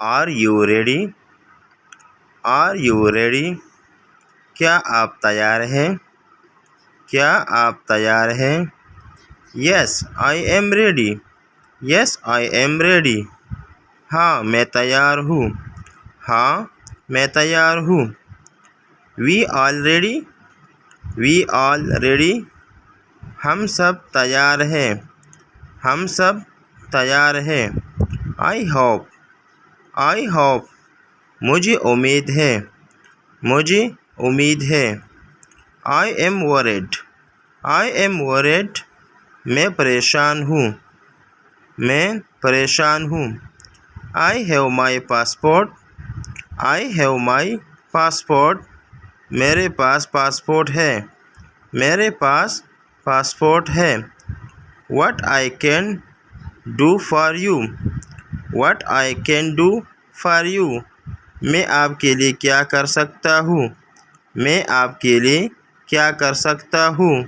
Are you ready? Are you ready? کیا آپ تیار ہیں؟ کیا آپ تیار ہیں؟ Yes, I am ready. Yes, I am ready. ہاں میں تیار ہوں. ہاں میں تیار ہوں. We all ready? We all ready. ہم سب تیار ہیں. ہم سب تیار ہیں. I hope. I hope. مجھے امید ہے. مجھے امید ہے. I am worried. I am worried. میں پریشان ہوں. میں پریشان ہوں. I have my passport. I have my passport. میرے پاس پاسپورٹ ہے. میرے پاس پاسپورٹ ہے. What I can do for you. What I can do for you. میں آپ کے لیے کیا کر سکتا ہوں. میں آپ کے لیے کیا کر سکتا ہوں.